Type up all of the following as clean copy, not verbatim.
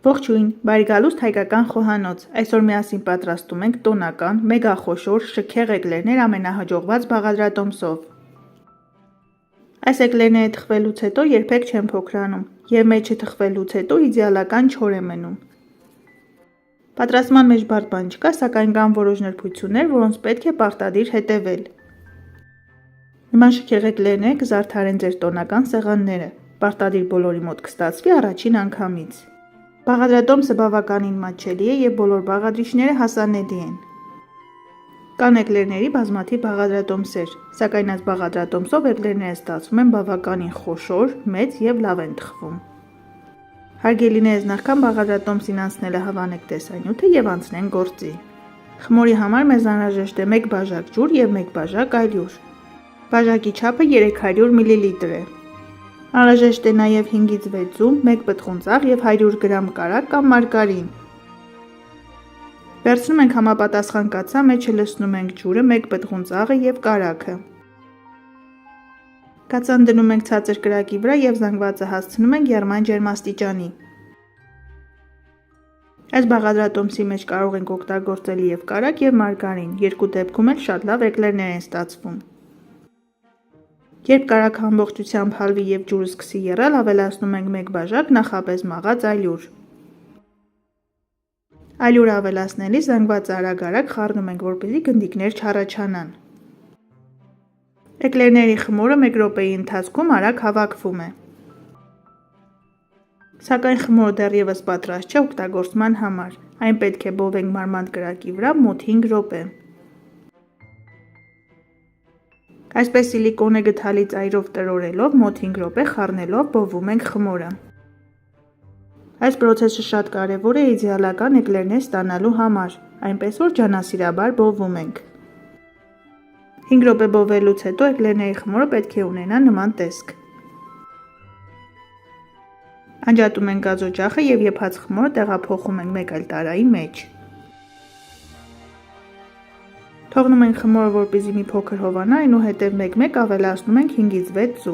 Ողջույն, բարի գալուստ հայկական խոհանոց, այսօր միասին պատրաստում ենք տոնական, մեգախոշոր, շքեղ էկլերներ ամենահաջողված բաղադրատոմսով։ Այս էկլերները թխվելուց հետո երբեք չեն փոքրանում, և մեջը թխվելուց հետո իդեալական չոր է մնում։ Պատրաստման մեջ բարդ բան չկա, սակայն կան որոշ նրբություններ, որոնց պետք է պարտադիր հետևել։ Նման շքեղ էկլերները կզարդարեն ձեր տոնական սեղանները, պարտադիր բոլորի մոտ կստացվի առաջին անգամից։ Բաղադրատոմսը բավականին մատչելի է և բոլոր բաղադրիչները հասանելի են։ Կան էկլերների բազմաթիվ բաղադրատոմսեր, սակայն այս բաղադրատոմսով էկլերները ստացվում են բավականին խոշոր, մեծ և լավ են թխվում։ Հարգելիներս, նախքան բաղադրատոմսին անցնելը հավանեք տեսանյութը և անցնենք գործի։ Խմորի համար մեզ անհրաժեշտ է 1 բաժակ ջուր և 1 բաժակ ալյուր։ Բաժակի չափը 300 մլ է։ Անհրաժեշտ է նաև 5-ից 6 ձու, 1 պտղուն ծաղ և 100 գրամ կարագ կամ մարգարին։ Վերցնում ենք համապատասխան կաթսա, մեջը լցնում ենք ջուրը, 1 պտղուն ծաղը և կարագը։ Կաթսան դնում ենք ցածր կրակի վրա և զանգվածը հասցնում ենք եռման ջերմաստիճանի։ Այս բաղադրատոմսի մեջ կարող ենք օգտագործել և կարագ և մարգարին, երկու դեպքում էլ շատ լավ էկլերներ են ստացվում։ Երբ կարագը ամբողջությամբ հալվի և ջուրը սկսի եռալ, ավելացնում ենք 1 բաժակ նախապես մաղած ալյուր։ Ալյուրը ավելացնելիս զանգվածը արագ-արագ խառնում ենք, որպեսզի գնդիկներ չառաջանան։ Էկլերների խմորը 1 րոպեի ընթացքում արագ հավաքվում է։ Սակայն խմորը դեռևս պատրաստ չէ օգտագործման համար, այն պետք է բովենք մարմանդ կրակի վրա մոտ 5 րոպե։ Այսպես սիլիկոնե գդալի ծայրով տրորելով, մոտ 5 րոպե խառնելով բովում ենք խմորը։ Այս պրոցեսը շատ կարևոր է իդեալական էկլերներ ստանալու համար, այնպես որ ջանասիրաբար բովում ենք։ 5 րոպե բովելուց հետո էկլերների խմորը պետք է ունենա նման տեսք։ Անջատում ենք գազօջախը և եփած խմորը տեղափոխում ենք մեկ այլ տարայի մեջ։ Թողնում ենք խմորը, որպեսզի մի փոքր հովանա, այնուհետև մեկ-մեկ ավելացնում ենք 5-ից 6 ձու։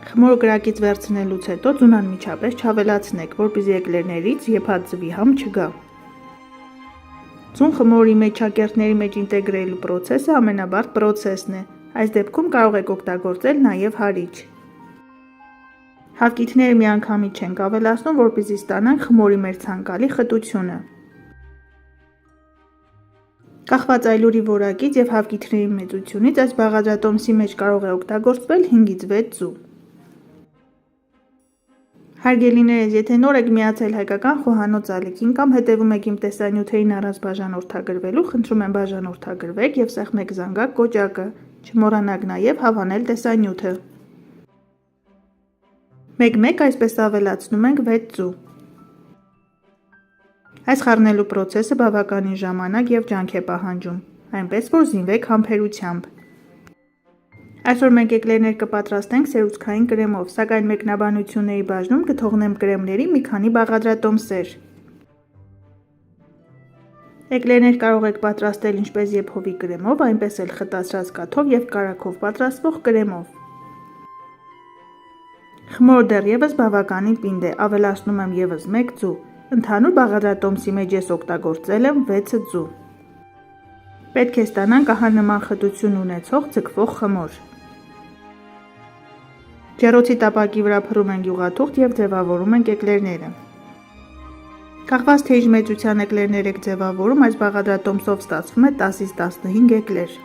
Խմորը կրակից վերցնելուց հետո ձուն անմիջապես չավելացնեք, որպեսզի էկլերներից եփած ձվի համ չգա։ Ձուն խմորի մեջ ճակերտների մեջ ինտեգրելու պրոցեսը ամենաբարդ պրոցեսն է, այս դեպքում կարող եք օգտագործել նաև հարիչ։ Հավկիթները միանգամից չենք ավելացնում, որպեսզի ստանանք խմորի մեր ցանկալի խտությունը։ Կախված ալյուրի որակից և հավկիթների մեծությունից այս բաղադրատոմսի մեջ կարող է օգտագործվել 5-ից 6 ձու։ Հարգելիներս, եթե նոր եք միացել հայկական խոհանոց ալիքին կամ հետևում եք իմ տեսանյութերին առանց բաժանորդագրվելու, խնդրում եմ բաժանորդագրվեք և սեղմեք զանգակ կոճակը, չմոռանաք նաև հավանել տեսանյութը։ Մեկ-մեկ այսպես ավելացնում ենք 6 ձու։ Այս խառնելու պրոցեսը բավականին ժամանակ և ջանք է պահանջում, այնպես որ զինվեք համբերությամբ։ Այսօր մենք էկլերներ կպատրաստենք սերուցքային կրեմով, սակայն մեկնաբանությունների բաժնում կթողնեմ կրեմների մի քանի բաղադրատոմսեր։ Էկլերներ կարող եք պատրաստել ինչպես եփովի կրեմով, այնպես էլ խտացրած կաթով և կարագով պատրաստվող կրեմով։ Խմորը դեռևս բավականին պինդ է, ավելացնում եմ ևս 1 ձու։ Ընդհանուր բաղադրատոմսի մեջ ես օգտագործել եմ 6 ձու։ Պետք է ստանանք ահա նման խտություն ունեցող ձգվող խմոր։ Ջեռոցի տապակի վրա փռում ենք յուղաթուղթ և ձևավորում ենք էկլերները։ Կախված թե ինչ մեծության էկլերներ եք ձևավորում, այս բաղադրատոմսով ստացվում է 10-ից 15 էկլեր։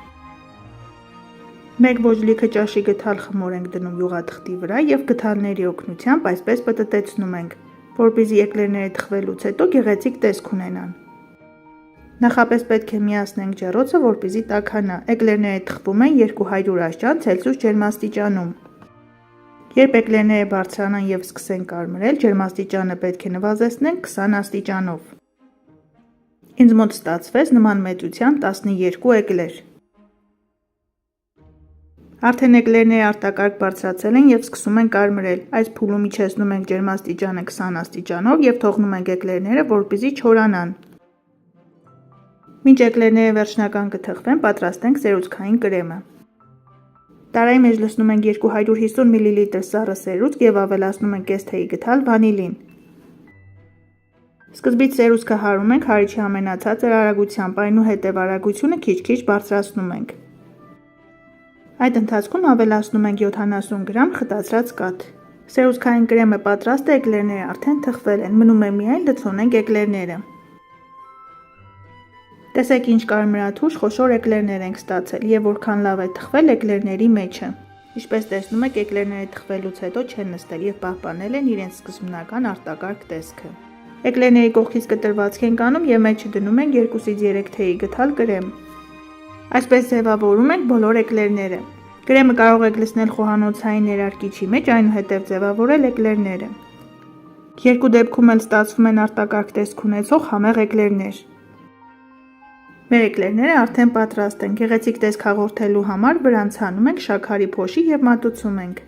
1 ոչ լիքը ճաշի գդալ խմոր ենք դնում յուղաթղթի վրա և գդալների օգնությամբ այսպես պտտեցնում ենք, որպեսզի էկլերները թխվելուց հետո գեղեցիկ տեսք ունենան։ Նախապես պետք է միացնենք ջեռոցը, որպեսզի տաքանա, էկլերները թխվում են 200 աշճան Ցելսիուս ջերմաստիճանում։ Երբ էկլերները բարձրանան և սկսեն կարմրել, ջերմաստիճանը պետք է նվազեցնենք 20 աստիճանով։ Ինձ մոտ ստացվեց նման մեծության 12 էկլեր։ Արդեն էկլերները արտակարգ բարձրացել են և սկսում են կարմրել, այս փուլում իջեցնում ենք ջերմաստիճանը 20 աստիճանով և թողնում ենք էկլերները, որպեսզի չորանան։ Մինչ էկլերները վերջնական կթխվեն, պատրաստենք սերուցքային կրեմը։ Տարայի մեջ լցնում ենք 250 մլ սառը սերուցք և ավելացնում ենք կես թեյի գդալ վանիլին։ Սկզբից սերուցքը հարում ենք հարիչի ամենացածր արագությամբ, այնուհետև արագությունը քիչ-քիչ բարձրացնում ենք։ Այդ ընթացքում ավելացնում ենք 70 գրամ խտացրած կաթ։ Սերուցքային կրեմը պատրաստ է, էկլերները արդեն թխվել են, մնում է միայն լցոնենք էկլերները։ Տեսեք ինչ կարմրաթուշ խոշոր էկլերներ ենք ստացել և որքան լավ է թխվել էկլերների մեջը։ Ինչպես տեսնում եք, էկլերները թխվելուց հետո չեն նստել և պահպանել են իրենց սկզբնական արտակարգ տեսքը։ Էկլերների կողքից կտրվածք ենք անում և մեջը դնում ենք 2-ից 3 թեյի գթալ կրեմ։ Այսպես ձևավորում ենք բոլոր էկլերները։ Կրեմը կարող եք լցնել խոհանոցային ներարկիչի մեջ, այնուհետև ձևավորել էկլերները։ Երկու դեպքում էլ ստացվում են արտակարգ տեսք ունեցող համեղ էկլերներ։ Մեր էկլերները արդեն պատրաստ են։ Գեղեցիկ տեսք հաղորդելու համար վրան ցանում ենք շաքարի փոշի և մատուցում ենք։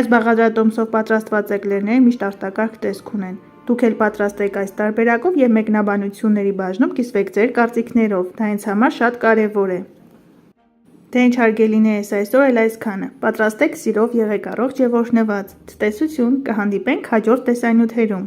Այս բաղադրատոմսով պատրաստված էկլերները միշտ արտակարգ տեսք ունեն։ Դուք էլ պատրաստեք այս տարբերակով և մեկնաբանությունների բաժնում կիսվեք ձեր կարծիքներով, դա ինձ համար շատ կարևոր է։ Դե ինչ հարգելիներս, այսօր էլ այսքանը։ Պատրաստեք սիրով, եղեք առողջ և օրհնված։ Ցտեսություն, կհանդիպենք հաջորդ տեսանյութերում։